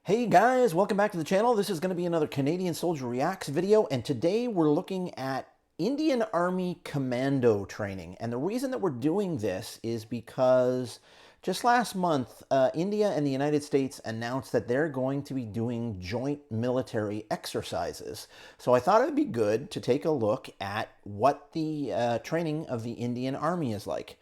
Hey guys, welcome back to the channel. This is going to be another Canadian Soldier Reacts video, and today we're looking at Indian Army Commando training. And the reason that we're doing this is because just last month, India and the United States announced that they're going to be doing joint military exercises. So I thought it would be good to take a look at what the training of the Indian Army is like.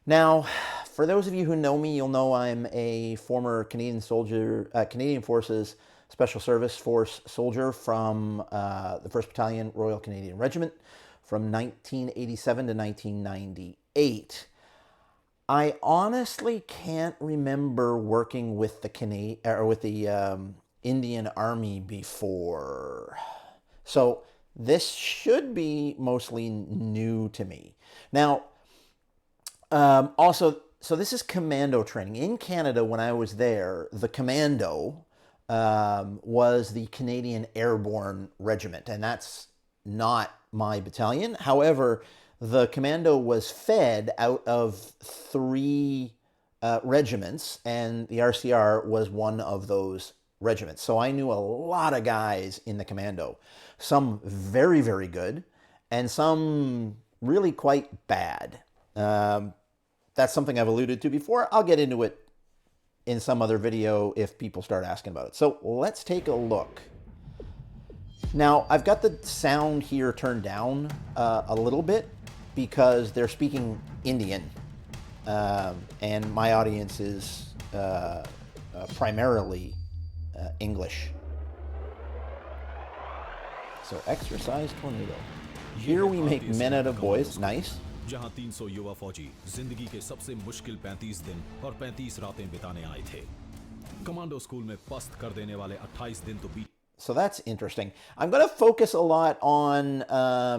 Now, for those of you who know me, you'll know I'm a former Canadian soldier, Canadian Forces Special Service Force soldier from the 1st Battalion Royal Canadian Regiment from 1987 to 1998. I honestly can't remember working with the Indian Army before. So this should be mostly new to me. Now, so this is commando training. In Canada, when I was there, the Commando was the Canadian Airborne Regiment, and that's not my battalion. However, the Commando was fed out of three regiments, and the RCR was one of those regiments. So I knew a lot of guys in the Commando, some very, very good, and some really quite bad. That's something I've alluded to before. I'll get into it in some other video if people start asking about it. So let's take a look. Now, I've got the sound here turned down a little bit because they're speaking Indian, and my audience is primarily English. So, exercise tornado. Here we make men out of boys. Nice. जहां 300 युवा फौजी जिंदगी के सबसे मुश्किल 35 दिन और 35 रातें बिताने आए थे। कमांडो स्कूल में पस्त कर देने वाले 28 दिन तो बीत। So that's interesting. I'm going to focus a lot on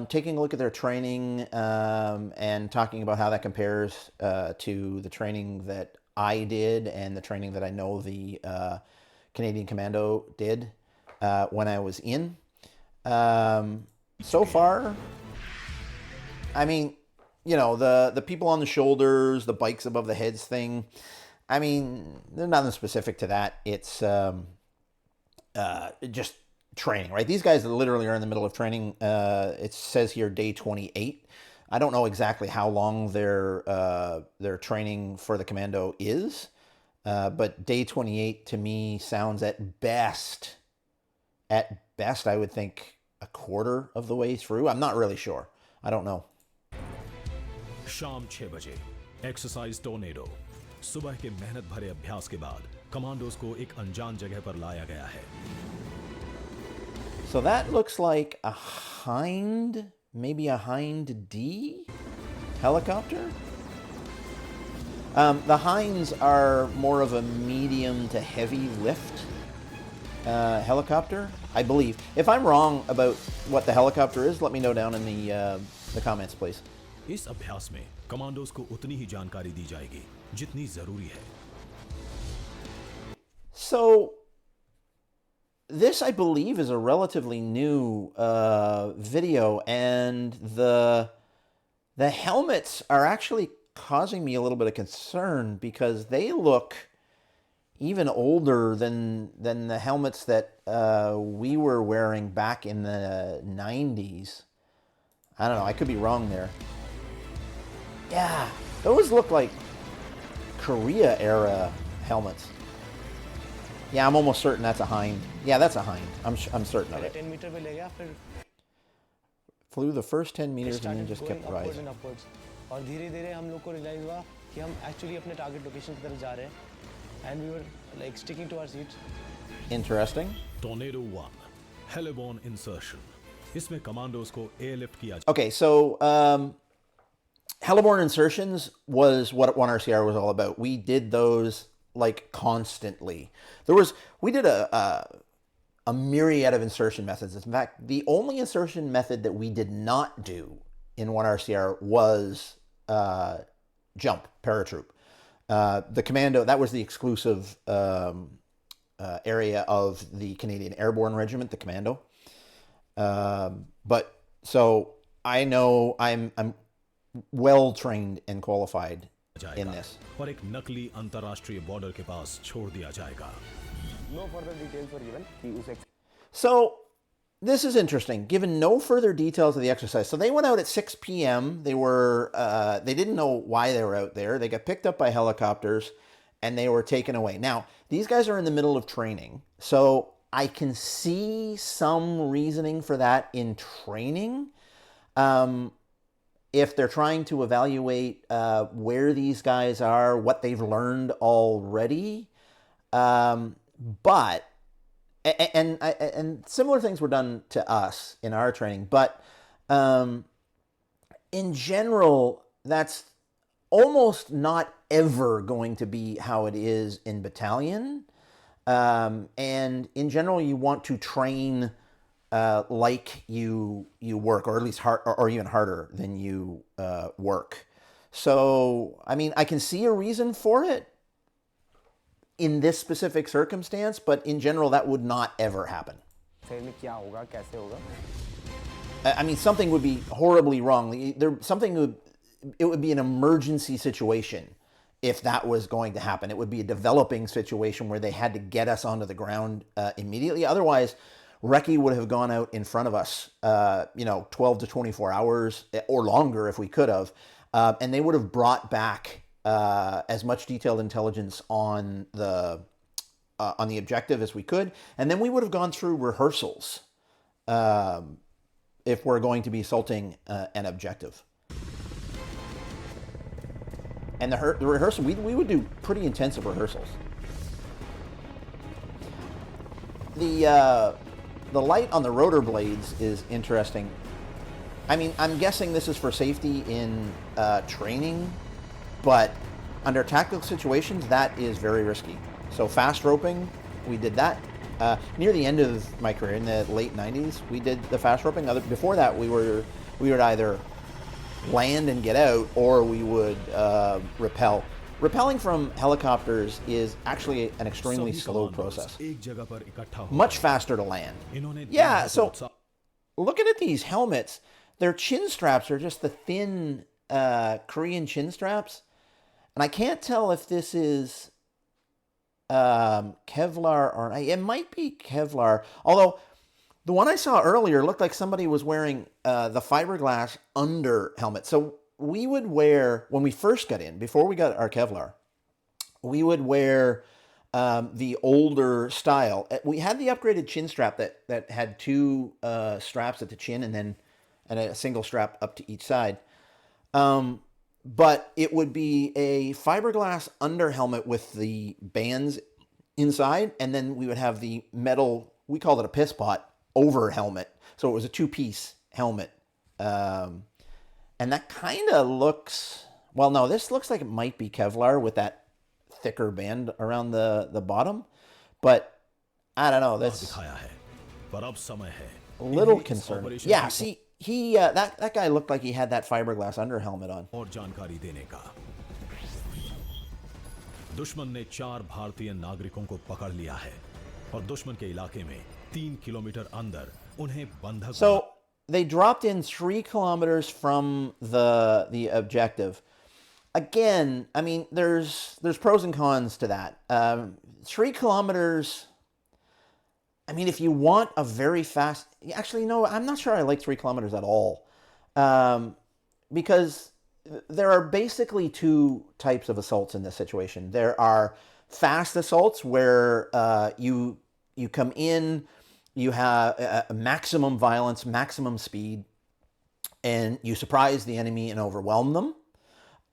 taking a look at their training and talking about how that compares to the training that I did and the training that I know the Canadian Commando did when I was in. So far, I mean, you know, the people on the shoulders, the bikes above the heads thing, I mean, there's nothing specific to that. It's just training, right? These guys literally are in the middle of training. It says here day 28. I don't know exactly how long their training for the Commando is, but day 28 to me sounds at best, I would think a quarter of the way through. I'm not really sure. I don't know. शाम 6 बजे exercise tornado. सुबह के मेहनत भरे अभ्यास के बाद commandos को एक अनजान जगह पर लाया गया है। So that looks like a Hind, maybe a Hind D helicopter. The Hinds are more of a medium to heavy lift helicopter, I believe. If I'm wrong about what the helicopter is, let me know down in the comments, please. इस अभ्यास में commandos को उतनी ही जानकारी दी जाएगी जितनी जरूरी है। So this, I believe, is a relatively new video, and the helmets are actually causing me a little bit of concern because they look even older than the helmets that we were wearing back in the 90s. I don't know. I could be wrong there. Yeah, those look like Korea era helmets. Yeah, I'm almost certain that's a Hind. Yeah, that's a Hind. I'm certain of it. 10 metre पे ले गया, फिर Flew the first 10 meters and then just kept upwards rising. and upwards. और धीरे-धीरे हम लोग को realise हुआ कि हम एक्चुअली अपने टारगेट लोकेशन की तरफ जा रहे हैं, and we were like sticking to our seats. Interesting. Tornado 1 heliborne insertion. इसमें कमांडोज को एयरलिफ्ट किया। Okay, so heliborne insertions was what 1RCR was all about. We did those like constantly. We did a myriad of insertion methods. In fact, the only insertion method that we did not do in 1RCR was jump, paratroop. The Commando, that was the exclusive area of the Canadian Airborne Regiment, the Commando. But so I know I'm well trained and qualified in this. और एक नकली अंतर्राष्ट्रीय border के पास छोड़ दिया जाएगा। No further details were given कि उस So this is interesting. Given no further details of the exercise, so they went out at 6 p.m. They didn't know why they were out there. They got picked up by helicopters, and they were taken away. Now these guys are in the middle of training, so I can see some reasoning for that in training. If they're trying to evaluate where these guys are, what they've learned already, but and similar things were done to us in our training, but in general, that's almost not ever going to be how it is in battalion. And in general, you want to train like you work, or at least hard, or even harder than you work. So, I mean, I can see a reason for it in this specific circumstance, but in general, that would not ever happen. में क्या होगा कैसे होगा I mean, something would be horribly wrong. It would be an emergency situation if that was going to happen. It would be a developing situation where they had to get us onto the ground immediately. Otherwise, Recce would have gone out in front of us, 12 to 24 hours or longer if we could have, and they would have brought back as much detailed intelligence on the objective as we could, and then we would have gone through rehearsals if we're going to be assaulting an objective. And the rehearsal, we would do pretty intensive rehearsals. The light on the rotor blades is interesting. I mean, I'm guessing this is for safety in training, but under tactical situations, that is very risky. So fast roping, we did that. Near the end of my career, in the late 90s, we did the fast roping. Before that, we would either land and get out, or we would rappel. Rappelling from helicopters is actually an extremely slow process. Much faster to land. Yeah, so looking at these helmets, their chin straps are just the thin Korean chin straps. And I can't tell if this is Kevlar or it might be Kevlar. Although the one I saw earlier looked like somebody was wearing the fiberglass under helmet. So we would wear, when we first got in, before we got our Kevlar, we would wear the older style. We had the upgraded chin strap that had two straps at the chin and a single strap up to each side. But it would be a fiberglass under helmet with the bands inside, and then we would have the metal, we called it a piss pot, over helmet. So it was a two-piece helmet. And that kind of looks, well, no, this looks like it might be Kevlar with that thicker band around the bottom. But I don't know, that's a little concerning. Yeah, see, that guy looked like he had that fiberglass under helmet on. और जानकारी देने का दुश्मन ने 4 भारतीय नागरिकों को पकड़ लिया है और दुश्मन के इलाके में 3 किलोमीटर अंदर उन्हें बंधक. So they dropped in 3 kilometers from the objective. Again, I mean, there's pros and cons to that. 3 kilometers. I mean, if you want a very fast... Actually, no, I'm not sure I like 3 kilometers at all. Because there are basically 2 types of assaults in this situation. There are fast assaults where you come in, you have a maximum violence, maximum speed, and you surprise the enemy and overwhelm them.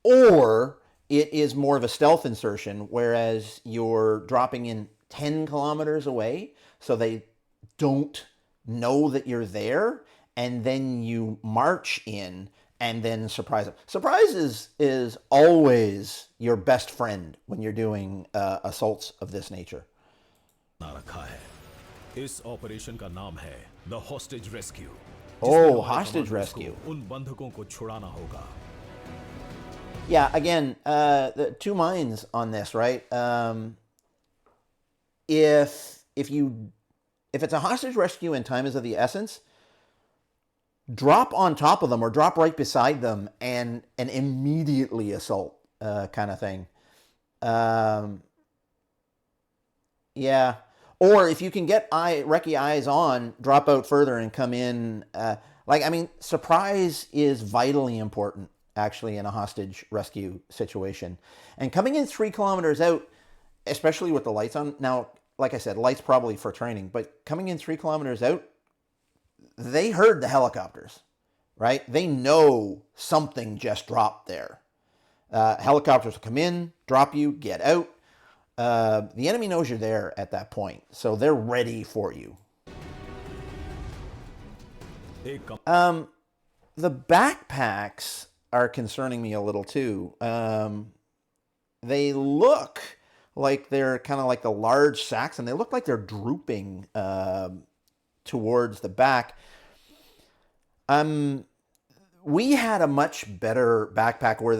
Or it is more of a stealth insertion, whereas you're dropping in 10 kilometers away, so they don't know that you're there, and then you march in and then surprise them. Surprise is always your best friend when you're doing assaults of this nature. इस operation का नाम है The Hostage Rescue. Oh, hostage rescue. उन बंधकों को छुड़ाना होगा. Yeah, again, the 2 minds on this, right? If it's a hostage rescue and time is of the essence, drop on top of them or drop right beside them and immediately assault, kind of thing. Yeah. Or if you can get recce eyes on, drop out further and come in. I mean, surprise is vitally important, actually, in a hostage rescue situation. And coming in 3 kilometers out, especially with the lights on. Now, like I said, lights probably for training, but coming in 3 kilometers out, they heard the helicopters, right? They know something just dropped there. Helicopters will come in, drop you, get out. The enemy knows you're there at that point, so they're ready for you. The backpacks are concerning me a little too. They look like they're kind of like the large sacks, and they look like they're drooping towards the back. We had a much better backpack where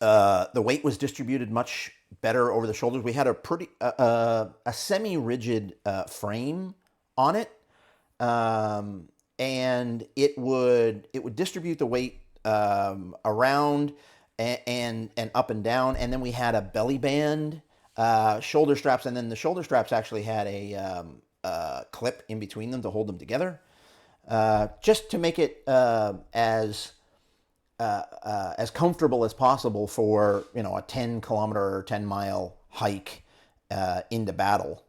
the weight was distributed much better over the shoulders. We had a pretty a semi-rigid frame on it, and it would distribute the weight around and up and down. And then we had a belly band, shoulder straps, and then the shoulder straps actually had a clip in between them to hold them together, just to make it as comfortable as possible for, you know, a 10-kilometer or 10-mile hike into battle.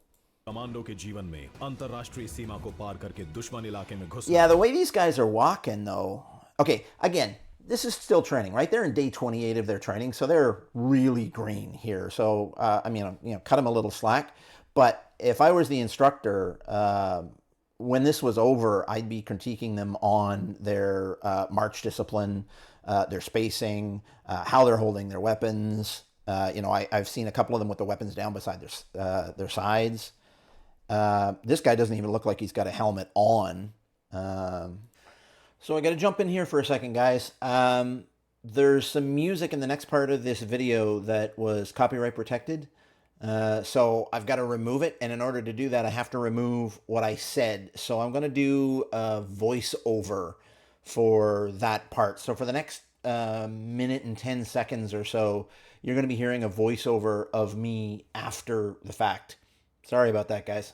Commando के जीवन में अंतरराष्ट्रीय सीमा को पार करके दुश्मन इलाके में घुस. Yeah, the way these guys are walking, though. Okay, again, this is still training, right? They're in day 28 of their training, so they're really green here. So, I mean, you know, cut them a little slack. But if I was the instructor, when this was over, I'd be critiquing them on their march discipline, their spacing, how they're holding their weapons. You know, I've seen a couple of them with the weapons down beside their sides. This guy doesn't even look like he's got a helmet on. So I got to jump in here for a second, guys. There's some music in the next part of this video that was copyright protected. So I've got to remove it. And in order to do that, I have to remove what I said. So I'm going to do a voiceover for that part. So for the next minute and 10 seconds or so, you're going to be hearing a voiceover of me after the fact. Sorry about that, guys.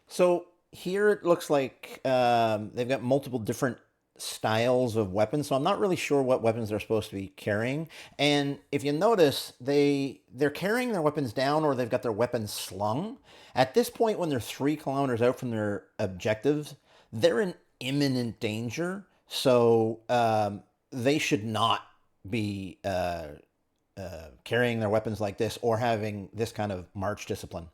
So here it looks like they've got multiple different styles of weapons, so I'm not really sure what weapons they're supposed to be carrying. And if you notice, they're carrying their weapons down, or they've got their weapons slung. At this point, when they're 3 kilometers out from their objectives, they're in imminent danger, so they should not be carrying their weapons like this or having this kind of march discipline.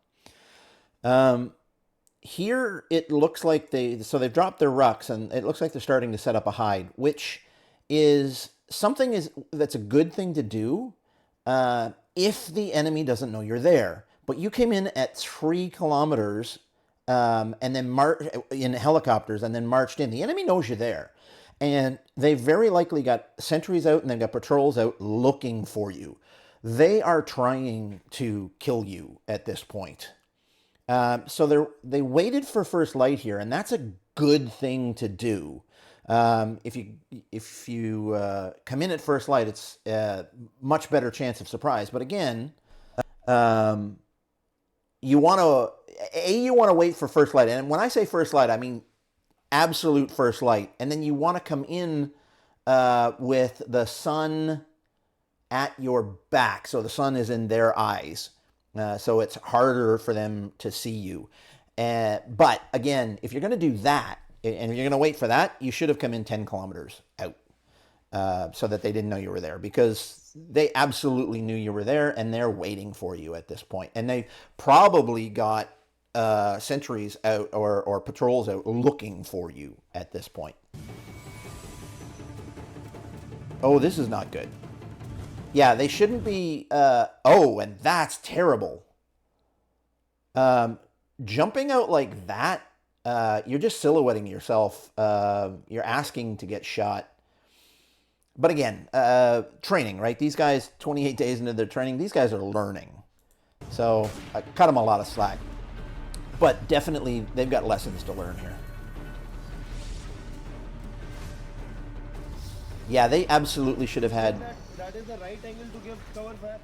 Here it looks like they've dropped their rucks, and it looks like they're starting to set up a hide, which is something that's a good thing to do if the enemy doesn't know you're there. But you came in at 3 kilometers and then in helicopters and then marched in. The enemy knows you're there. And they very likely got sentries out and they've got patrols out looking for you. They are trying to kill you at this point. So they waited for first light here, and that's a good thing to do. If you come in at first light, it's a much better chance of surprise. But again, you want to wait for first light. And when I say first light, I mean absolute first light. And then you want to come in with the sun at your back, so the sun is in their eyes. So it's harder for them to see you. But again, if you're going to do that, and if you're going to wait for that, you should have come in 10 kilometers out so that they didn't know you were there, because they absolutely knew you were there, and they're waiting for you at this point. And they probably got sentries out or patrols out looking for you at this point. Oh, this is not good. Yeah, they shouldn't be... oh, and that's terrible. Jumping out like that, you're just silhouetting yourself. You're asking to get shot. But again, training, right? These guys, 28 days into their training, these guys are learning. So I cut them a lot of slack. But definitely, they've got lessons to learn here. Yeah, they absolutely should have had... That is the right angle to give cover fire.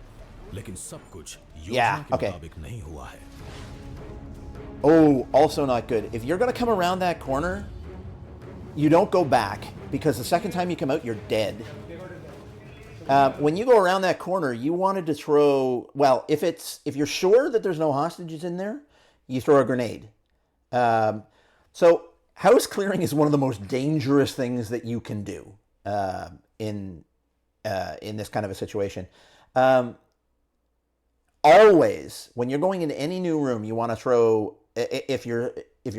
लेकिन सब कुछ Yeah, योजना के okay. मुताबिक नहीं हुआ है। Oh, also not good. If you're going to come around that corner, you don't go back because the second time you come out, you're dead. When you go around that corner, you wanted to throw. Well, if you're sure that there's no hostages in there, you throw a grenade. So house clearing is one of the most dangerous things that you can do in this kind of a situation. Always, when you're going into any new room, you want to throw. If you're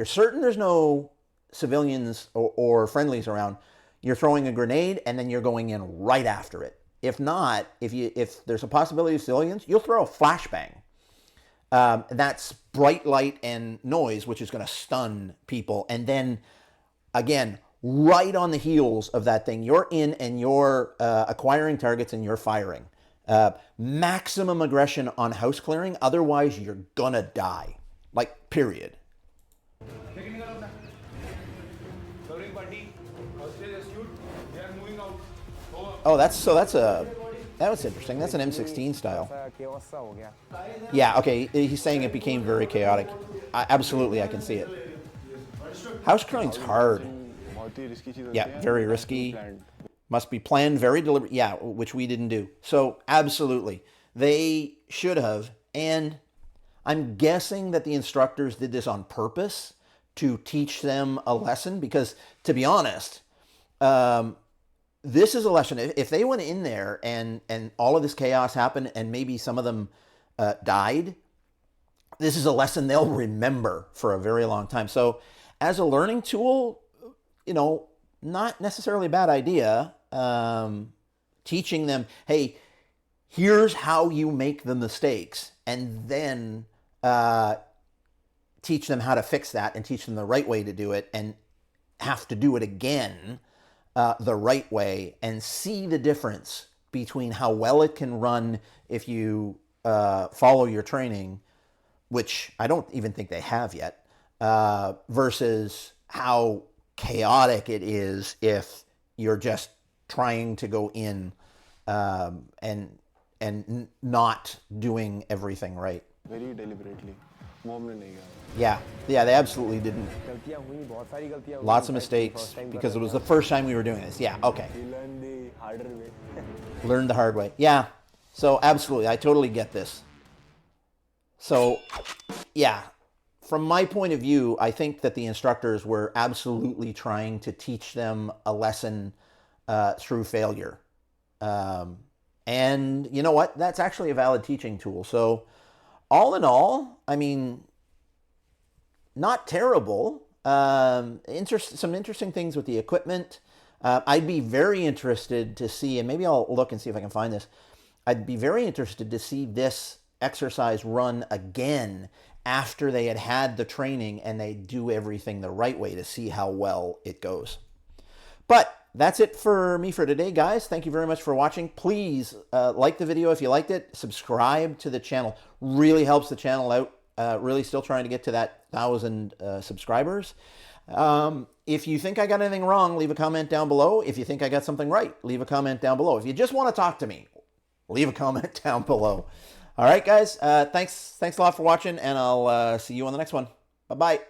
certain there's no civilians or friendlies around, you're throwing a grenade and then you're going in right after it. If not, if there's a possibility of civilians, you'll throw a flashbang. That's bright light and noise, which is going to stun people. And then, again, right on the heels of that thing, you're in and you're acquiring targets and you're firing. Maximum aggression on house clearing. Otherwise, you're going to die. Like, period. Oh, that was interesting. That's an M16 style. Yeah, okay. He's saying it became very chaotic. Absolutely, I can see it. House clearing's hard. Yeah, very risky. Must be planned, very deliberate. Yeah, which we didn't do. So, absolutely. They should have. And I'm guessing that the instructors did this on purpose to teach them a lesson because, to be honest, this is a lesson. If they went in there and all of this chaos happened and maybe some of them died, this is a lesson they'll remember for a very long time. So as a learning tool, not necessarily a bad idea. Teaching them, hey, here's how you make the mistakes, and then teach them how to fix that and teach them the right way to do it and have to do it again the right way and see the difference between how well it can run if you follow your training, which I don't even think they have yet, versus how chaotic it is if you're just trying to go in and not doing everything right. Very deliberately. Yeah, they absolutely didn't. Lots of mistakes because it was the first time we were doing this. Yeah, okay. Learned the hard way. Yeah, so absolutely, I totally get this. So, yeah, from my point of view, I think that the instructors were absolutely trying to teach them a lesson through failure. And you know what? That's actually a valid teaching tool. So, all in all, I mean, not terrible. Some interesting things with the equipment. I'd be very interested to see, and maybe I'll look and see if I can find this. I'd be very interested to see this exercise run again after they had the training and they do everything the right way to see how well it goes. But that's it for me for today, guys. Thank you very much for watching. Please like the video if you liked it. Subscribe to the channel. Really helps the channel out. Really still trying to get to that 1,000 subscribers. If you think I got anything wrong, leave a comment down below. If you think I got something right, leave a comment down below. If you just want to talk to me, leave a comment down below. All right, guys. Thanks a lot for watching, and I'll see you on the next one. Bye-bye.